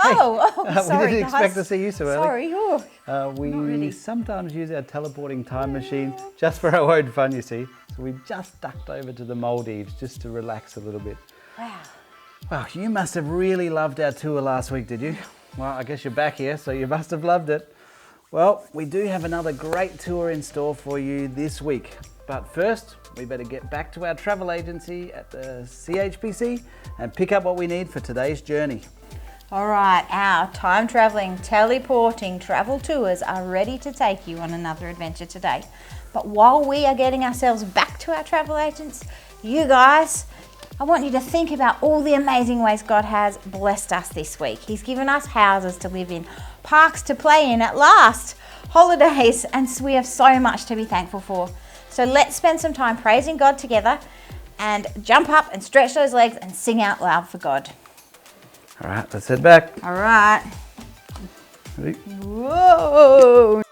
Sorry, we didn't expect to see you so early. Sorry. We sometimes use our teleporting time machine just for our own fun, you see. So we just ducked over to the Maldives just to relax a little bit. Wow. Wow, you must have really loved our tour last week, did you? Well, I guess you're back here, so you must have loved it. Well, we do have another great tour in store for you this week. But first, we better get back to our travel agency at the CHPC and pick up what we need for today's journey. All right, our time traveling, teleporting travel tours are ready to take you on another adventure today. But while we are getting ourselves back to our travel agents, you guys, I want you to think about all the amazing ways God has blessed us this week. He's given us houses to live in, parks to play in at last, holidays, and we have so much to be thankful for. So let's spend some time praising God together and jump up and stretch those legs and sing out loud for God. All right, let's head back. All right. Ready? Whoa.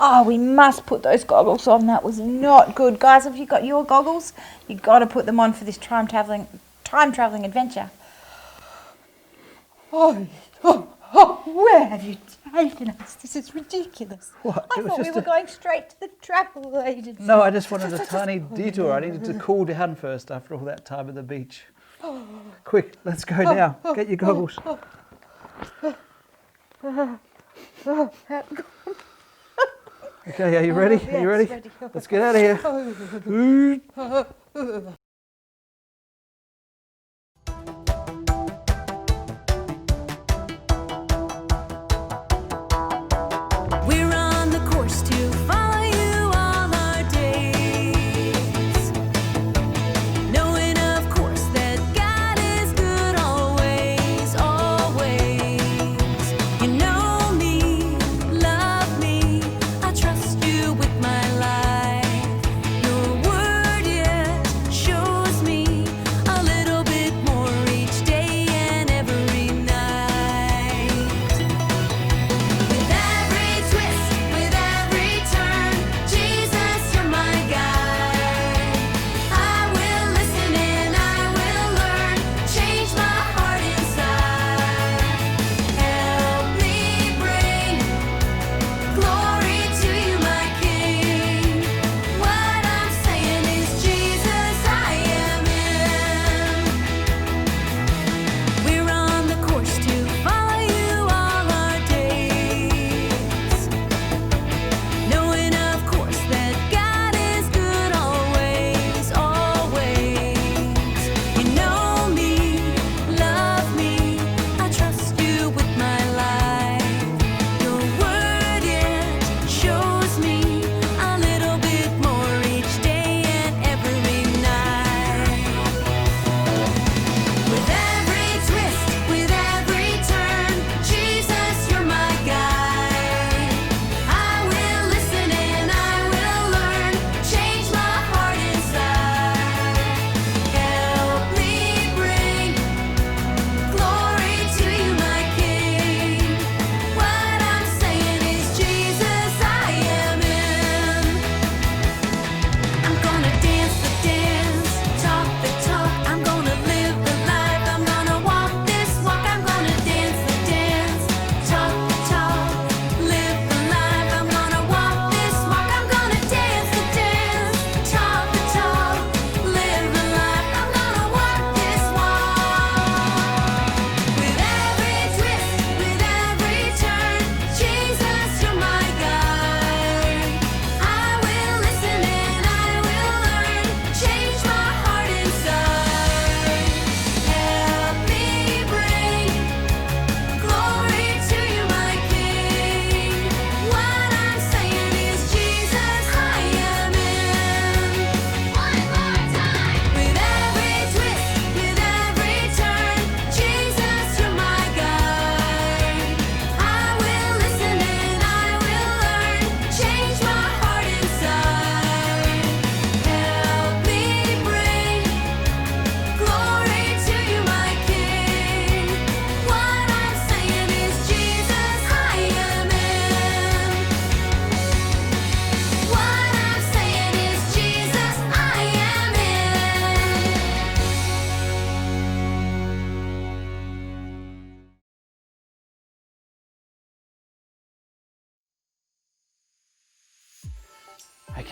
Oh, we must put those goggles on. That was not good. Guys, have you got your goggles? You've got to put them on for this time traveling adventure. Where have you taken us? This is ridiculous. What? I thought we were going straight to the travel agency. No, I just wanted a tiny detour. I needed to cool down first after all that time at the beach. Quick, let's go now. Get your goggles. Okay, are you ready? Yes, Are you ready? ready. Let's get out of here.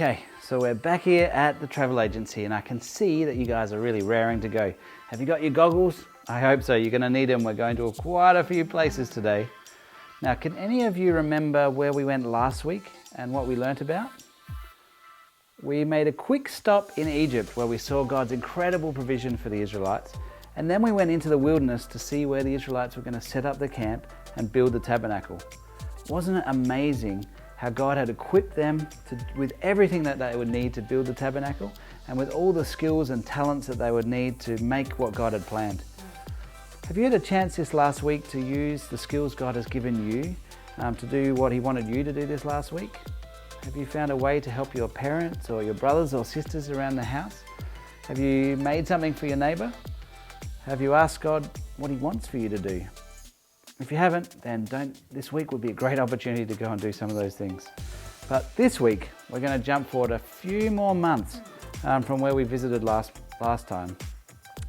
Okay, so we're back here at the travel agency and I can see that you guys are really raring to go. Have you got your goggles? I hope so. You're going to need them. We're going to quite a few places today. Now, can any of you remember where we went last week and what we learnt about? We made a quick stop in Egypt where we saw God's incredible provision for the Israelites, and then we went into the wilderness to see where the Israelites were going to set up the camp and build the tabernacle. Wasn't it amazing how God had equipped them with everything that they would need to build the tabernacle and with all the skills and talents that they would need to make what God had planned? Have you had a chance this last week to use the skills God has given you to do what He wanted you to do this last week? Have you found a way to help your parents or your brothers or sisters around the house? Have you made something for your neighbour? Have you asked God what He wants for you to do? If you haven't, then this week would be a great opportunity to go and do some of those things. But this week, we're going to jump forward a few more months from where we visited last time.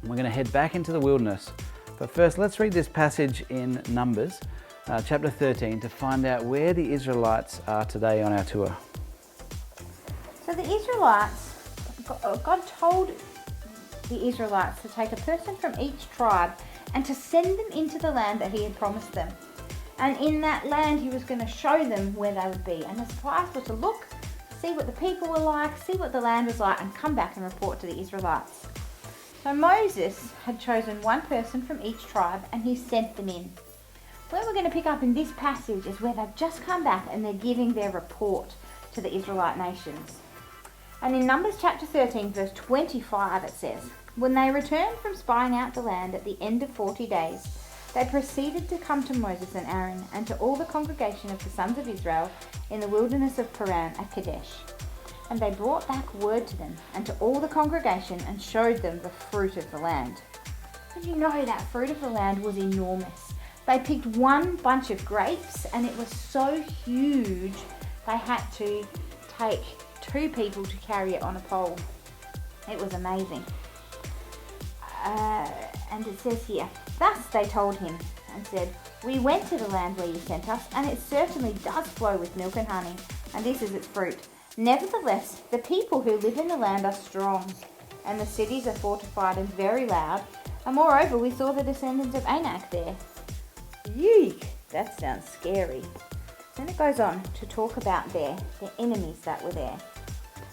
We're going to head back into the wilderness. But first, let's read this passage in Numbers, chapter 13, to find out where the Israelites are today on our tour. So the Israelites, God told the Israelites to take a person from each tribe and to send them into the land that He had promised them. And in that land He was going to show them where they would be. And the spies were to look, see what the people were like, see what the land was like, and come back and report to the Israelites. So Moses had chosen one person from each tribe and he sent them in. Where we're going to pick up in this passage is where they've just come back and they're giving their report to the Israelite nations. And in Numbers chapter 13 verse 25 it says, "When they returned from spying out the land at the end of 40 days, they proceeded to come to Moses and Aaron and to all the congregation of the sons of Israel in the wilderness of Paran at Kadesh. And they brought back word to them and to all the congregation and showed them the fruit of the land." Did you know that fruit of the land was enormous? They picked one bunch of grapes and it was so huge they had to take 2 people to carry it on a pole. It was amazing. And it says here, "Thus they told him and said, 'We went to the land where you sent us, and it certainly does flow with milk and honey, and this is its fruit. Nevertheless, the people who live in the land are strong, and the cities are fortified and very loud, and moreover we saw the descendants of Anak there.'" Yeek, that sounds scary. Then it goes on to talk about the enemies that were there.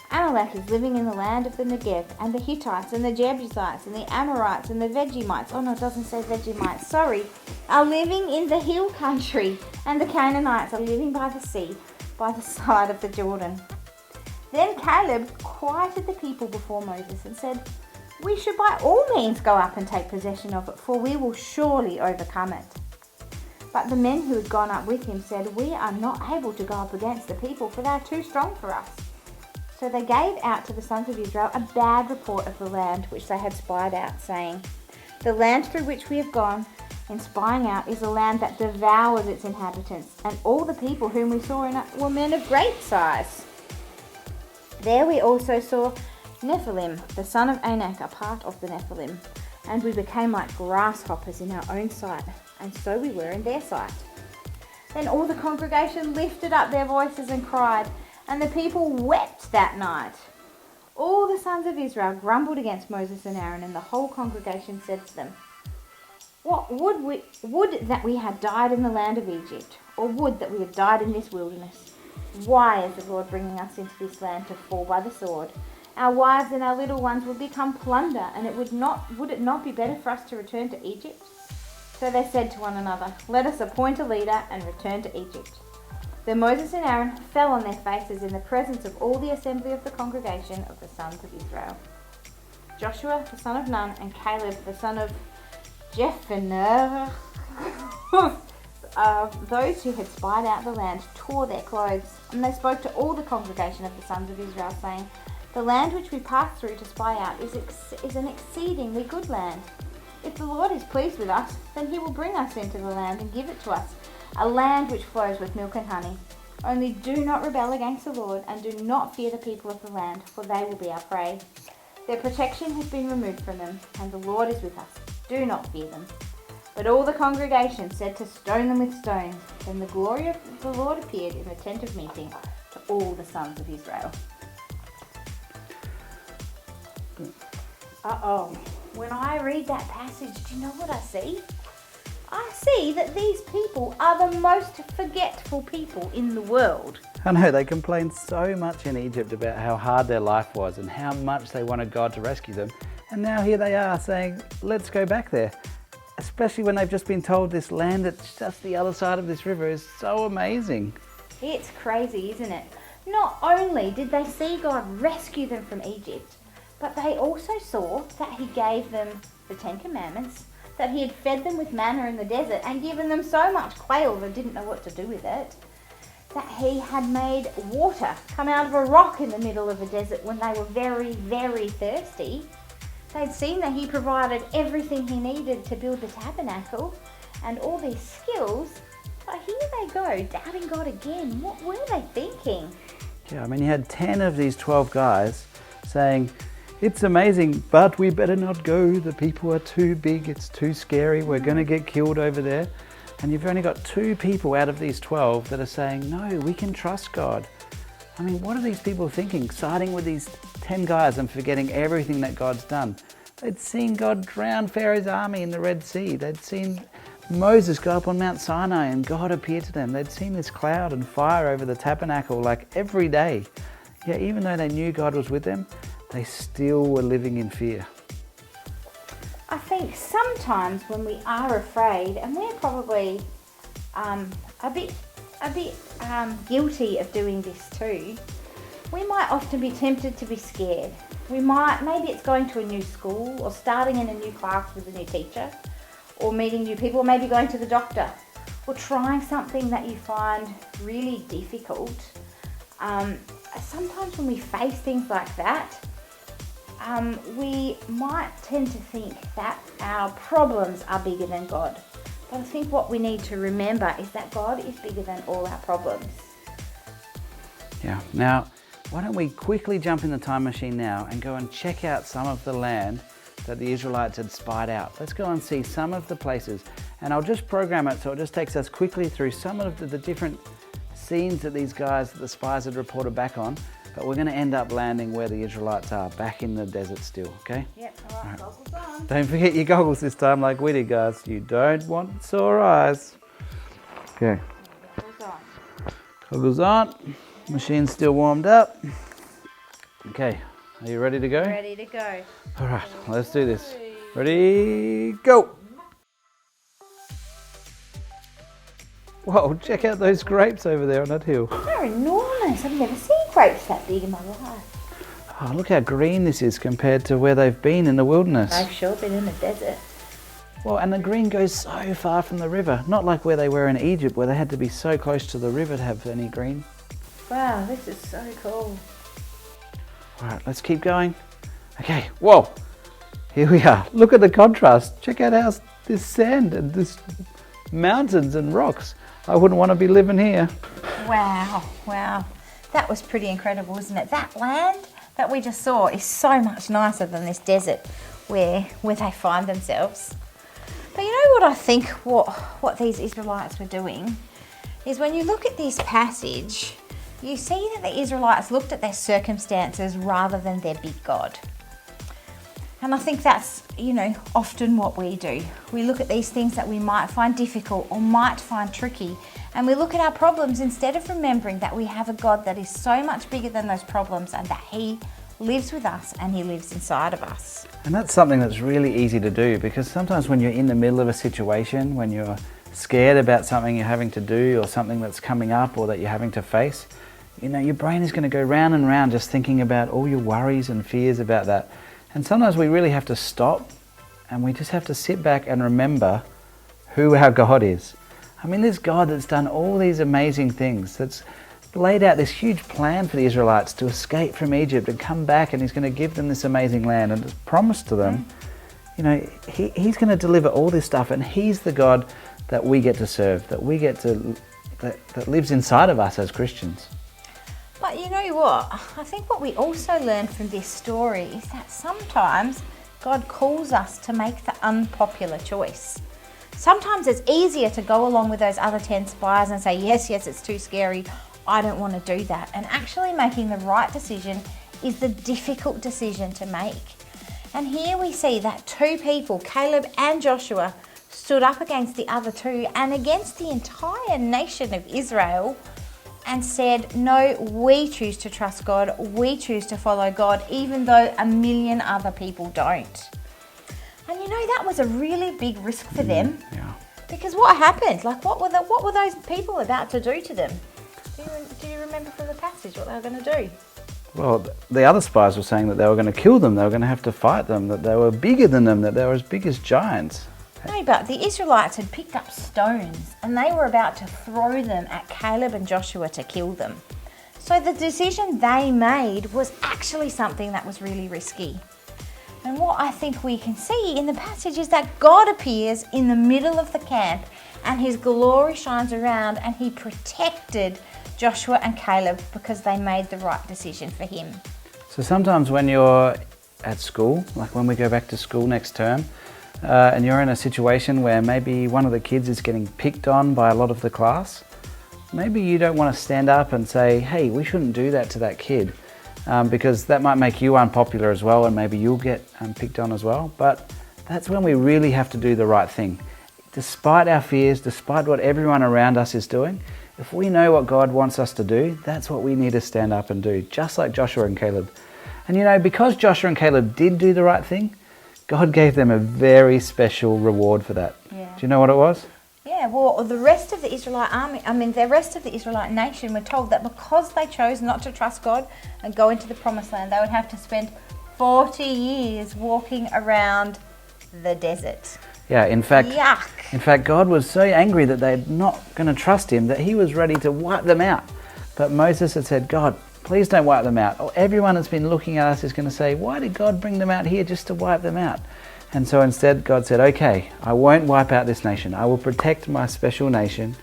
"Amalek is living in the land of the Negev, and the Hittites, and the Jebusites, and the Amorites, and the Vegemites," oh no, it doesn't say Vegemites, sorry, "are living in the hill country, and the Canaanites are living by the sea, by the side of the Jordan." Then Caleb quieted the people before Moses and said, "We should by all means go up and take possession of it, for we will surely overcome it." But the men who had gone up with him said, "We are not able to go up against the people, for they are too strong for us." So they gave out to the sons of Israel a bad report of the land which they had spied out, saying, "The land through which we have gone in spying out is a land that devours its inhabitants, and all the people whom we saw in it were men of great size. There we also saw Nephilim, the son of Anak, a part of the Nephilim, and we became like grasshoppers in our own sight, and so we were in their sight." Then all the congregation lifted up their voices and cried, and the people wept that night. All the sons of Israel grumbled against Moses and Aaron, and the whole congregation said to them, "What would that we had died in the land of Egypt, or would that we had died in this wilderness. Why is the Lord bringing us into this land to fall by the sword? Our wives and our little ones would become plunder, and would it not be better for us to return to Egypt?" So they said to one another, "Let us appoint a leader and return to Egypt." Then Moses and Aaron fell on their faces in the presence of all the assembly of the congregation of the sons of Israel. Joshua the son of Nun and Caleb the son of Jephunneh, those who had spied out the land, tore their clothes, and they spoke to all the congregation of the sons of Israel, saying, "The land which we passed through to spy out is an exceedingly good land. If the Lord is pleased with us, then He will bring us into the land and give it to us, a land which flows with milk and honey. Only do not rebel against the Lord, and do not fear the people of the land, for they will be our prey. Their protection has been removed from them, and the Lord is with us. Do not fear them." But all the congregation said to stone them with stones. Then the glory of the Lord appeared in the tent of meeting to all the sons of Israel. Uh-oh. When I read that passage, do you know what I see? I see that these people are the most forgetful people in the world. I know, they complained so much in Egypt about how hard their life was and how much they wanted God to rescue them. And now here they are saying, let's go back there. Especially when they've just been told this land that's just the other side of this river is so amazing. It's crazy, isn't it? Not only did they see God rescue them from Egypt, but they also saw that he gave them the 10 Commandments, that he had fed them with manna in the desert and given them so much quail they didn't know what to do with it, that he had made water come out of a rock in the middle of a desert when they were very, very thirsty. They'd seen that he provided everything he needed to build the tabernacle and all these skills, but here they go, doubting God again. What were they thinking? Yeah, I mean, you had 10 of these 12 guys saying, it's amazing, but we better not go. The people are too big, it's too scary, we're going to get killed over there. And you've only got 2 people out of these 12 that are saying, no, we can trust God. I mean, what are these people thinking, siding with these 10 guys and forgetting everything that God's done? They'd seen God drown Pharaoh's army in the Red Sea. They'd seen Moses go up on Mount Sinai and God appeared to them. They'd seen this cloud and fire over the tabernacle like every day. Yet even though they knew God was with them, they still were living in fear. I think sometimes when we are afraid, and we're probably a bit guilty of doing this too, we might often be tempted to be scared. Maybe it's going to a new school or starting in a new class with a new teacher or meeting new people or maybe going to the doctor or trying something that you find really difficult. Sometimes when we face things like that, we might tend to think that our problems are bigger than God. But I think what we need to remember is that God is bigger than all our problems. Yeah, now why don't we quickly jump in the time machine now and go and check out some of the land that the Israelites had spied out. Let's go and see some of the places, and I'll just program it so it just takes us quickly through some of the different scenes that these guys, the spies, had reported back on, but we're going to end up landing where the Israelites are, back in the desert still, okay? Yep, all right. Goggles on. Don't forget your goggles this time like we did, guys. You don't want sore eyes. Okay. Goggles on. Goggles on. Machine's still warmed up. Okay, are you ready to go? Ready to go. All right, let's do this. Ready, go! Whoa, check out those grapes over there on that hill. They're enormous. I've never seen grapes that big in my life. Oh, look how green this is compared to where they've been in the wilderness. I've sure been in the desert. Well, and the green goes so far from the river. Not like where they were in Egypt, where they had to be so close to the river to have any green. Wow, this is so cool. All right, let's keep going. Okay, whoa, here we are. Look at the contrast. Check out how this sand and this mountains and rocks. I wouldn't want to be living here. Wow. That was pretty incredible, wasn't it? That land that we just saw is so much nicer than this desert where they find themselves. But you know what I think what these Israelites were doing is when you look at this passage, you see that the Israelites looked at their circumstances rather than their big God. And I think that's, often what we do. We look at these things that we might find difficult or might find tricky, and we look at our problems instead of remembering that we have a God that is so much bigger than those problems and that He lives with us and He lives inside of us. And that's something that's really easy to do, because sometimes when you're in the middle of a situation, when you're scared about something you're having to do or something that's coming up or that you're having to face, your brain is going to go round and round just thinking about all your worries and fears about that. And sometimes we really have to stop and we just have to sit back and remember who our God is. I mean, this God that's done all these amazing things, that's laid out this huge plan for the Israelites to escape from Egypt and come back, and He's going to give them this amazing land and has promised to them, He's going to deliver all this stuff, and He's the God that we get to serve, that lives inside of us as Christians. But you know what? I think what we also learn from this story is that sometimes God calls us to make the unpopular choice. Sometimes it's easier to go along with those other 10 spies and say, yes, it's too scary, I don't want to do that. And actually making the right decision is the difficult decision to make. And here we see that two people, Caleb and Joshua, stood up against the other two and against the entire nation of Israel and said, no, we choose to trust God, we choose to follow God, even though a million other people don't. And you know, that was a really big risk for them. Yeah. Because what happened? Like, what were those people about to do to them? Do you remember from the passage what they were going to do? Well, the other spies were saying that they were going to kill them, they were going to have to fight them, that they were bigger than them, that they were as big as giants. No, but the Israelites had picked up stones and they were about to throw them at Caleb and Joshua to kill them. So the decision they made was actually something that was really risky. And what I think we can see in the passage is that God appears in the middle of the camp and his glory shines around, and he protected Joshua and Caleb because they made the right decision for him. So sometimes when you're at school, like when we go back to school next term, and you're in a situation where maybe one of the kids is getting picked on by a lot of the class, maybe you don't want to stand up and say, hey, we shouldn't do that to that kid, because that might make you unpopular as well, and maybe you'll get picked on as well. But that's when we really have to do the right thing. Despite our fears, despite what everyone around us is doing, if we know what God wants us to do, that's what we need to stand up and do, just like Joshua and Caleb. And you know, because Joshua and Caleb did do the right thing, God gave them a very special reward for that. Yeah. Do you know what it was? Yeah, well, the rest of the Israelite army, the rest of the Israelite nation were told that because they chose not to trust God and go into the promised land, they would have to spend 40 years walking around the desert. Yeah, in fact, Yuck. God was so angry that they're not going to trust him that he was ready to wipe them out. But Moses had said, God, please don't wipe them out. Or everyone that's been looking at us is going to say, why did God bring them out here just to wipe them out? And so instead God said, okay, I won't wipe out this nation. I will protect my special nation.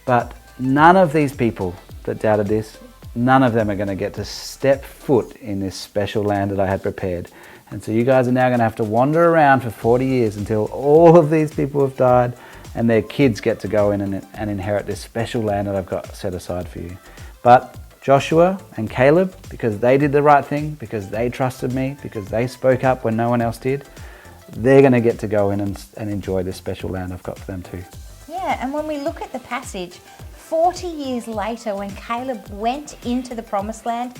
But none of these people that doubted this, none of them are going to get to step foot in this special land that I had prepared. And so you guys are now going to have to wander around for 40 years until all of these people have died and their kids get to go in and inherit this special land that I've got set aside for you. But Joshua and Caleb, because they did the right thing, because they trusted me, because they spoke up when no one else did, they're going to get to go in and enjoy this special land I've got for them too. Yeah, and when we look at the passage, 40 years later when Caleb went into the promised land,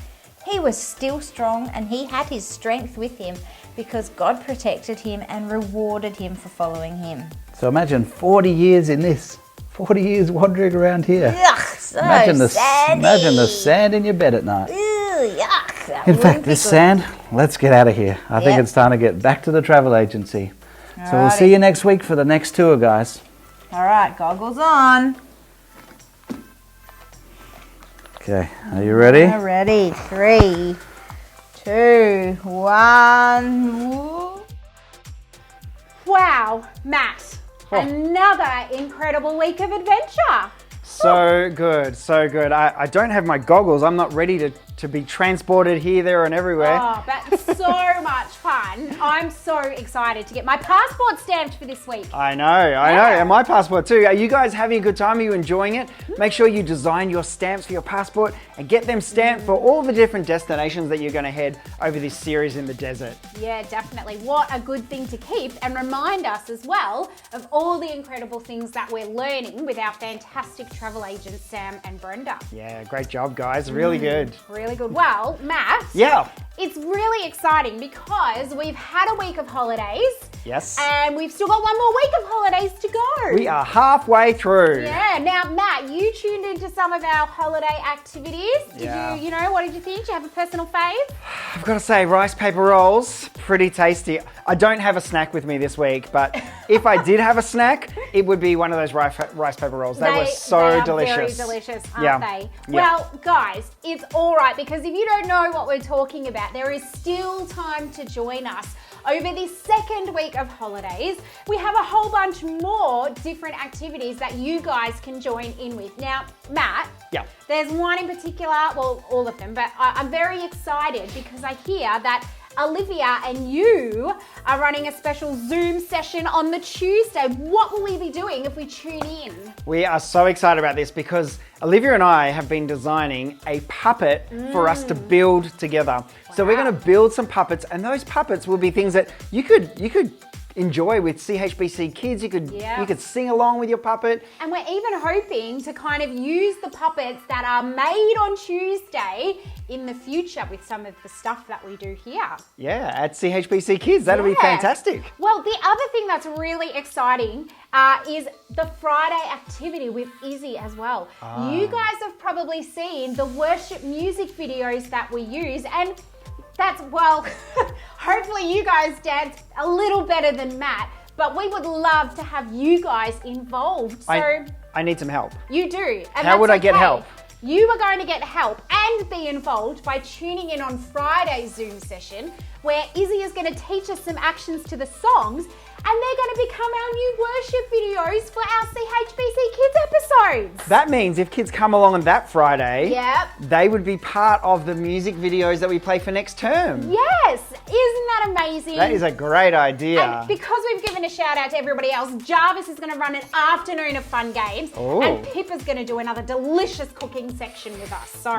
he was still strong and he had his strength with him because God protected him and rewarded him for following him. So imagine 40 years in this, 40 years wandering around here. Yuck, so Imagine the sandy. sand in your bed at night. Ew, yuck. That In wouldn't fact, be this good. sand, let's get out of here. I think Yep. it's time to get back to the travel agency. So we'll Alrighty. see you next week for the next tour, guys. All right, goggles on. Okay, are you ready? We're ready. 3, 2, 1. Woo. Wow, Matt, Oh. another incredible week of adventure. So good, so good. I don't have my goggles. I'm not ready to be transported here, there, and everywhere. Oh, but so much fun. I'm so excited to get my passport stamped for this week. I know, and my passport too. Are you guys having a good time? Are you enjoying it? Make sure you design your stamps for your passport and get them stamped for all the different destinations that you're going to head over this series in the desert. Yeah, definitely. What a good thing to keep and remind us as well of all the incredible things that we're learning with our fantastic travel agents, Sam and Brenda. Yeah, great job, guys. Really good. Really good. Well, Matt. Yeah. It's really exciting because we've had a week of holidays. Yes. And we've still got one more week of holidays to go. We are halfway through. Yeah. Now, Matt, you tuned into some of our holiday activities. Yeah. Did you know, what did you think? Do you have a personal fave? I've got to say, rice paper rolls, pretty tasty. I don't have a snack with me this week, but if I did have a snack, it would be one of those rice paper rolls. They were so they are delicious. Very delicious, aren't Yeah. they? Yeah. Well, guys, it's all right because if you don't know what we're talking about, there is still time to join us. Over this second week of holidays, we have a whole bunch more different activities that you guys can join in with. Now, Matt, Yeah. there's one in particular, well, all of them, but I'm very excited because I hear that Olivia and you are running a special Zoom session on the Tuesday. What will we be doing if we tune in? We are so excited about this because Olivia and I have been designing a puppet for us to build together. So we're going to build some puppets, and those puppets will be things that you could enjoy with CHBC kids. You could sing along with your puppet. And we're even hoping to kind of use the puppets that are made on Tuesday in the future with some of the stuff that we do here. Yeah, at CHBC Kids. That'll be fantastic. Well, the other thing that's really exciting is the Friday activity with Izzy as well. You guys have probably seen the worship music videos that we use, and that's, well, hopefully you guys dance a little better than Matt, but we would love to have you guys involved. So I need some help. You do. And how would I get help? You are going to get help and be involved by tuning in on Friday's Zoom session, where Izzy is going to teach us some actions to the songs, and they're going to become our new worship videos for our CHBC Kids episodes. That means if kids come along on that Friday, they would be part of the music videos that we play for next term. Yes, isn't that amazing? That is a great idea. And because we've given a shout out to everybody else, Jarvis is going to run an afternoon of fun games, and Pippa's going to do another delicious cooking section with us. So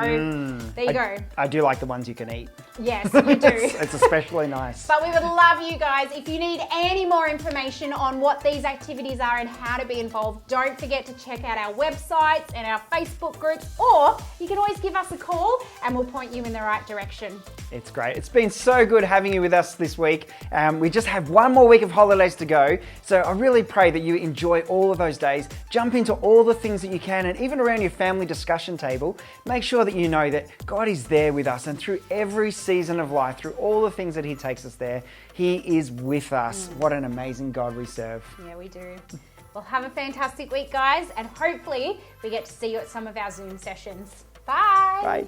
there you go. I do like the ones you can eat. Yes, you do. It's especially nice. But we would love you guys. If you need any more information on what these activities are and how to be involved, don't forget to check out our websites and our Facebook groups, or you can always give us a call and we'll point you in the right direction. It's great. It's been so good having you with us this week. We just have one more week of holidays to go. So I really pray that you enjoy all of those days. Jump into all the things that you can, and even around your family discussion table, make sure that you know that God is there with us, and through every season of life, through all the things that He takes us there, He is with us. What an amazing God we serve. Yeah, we do. Well, have a fantastic week, guys, and hopefully we get to see you at some of our Zoom sessions. Bye. Bye.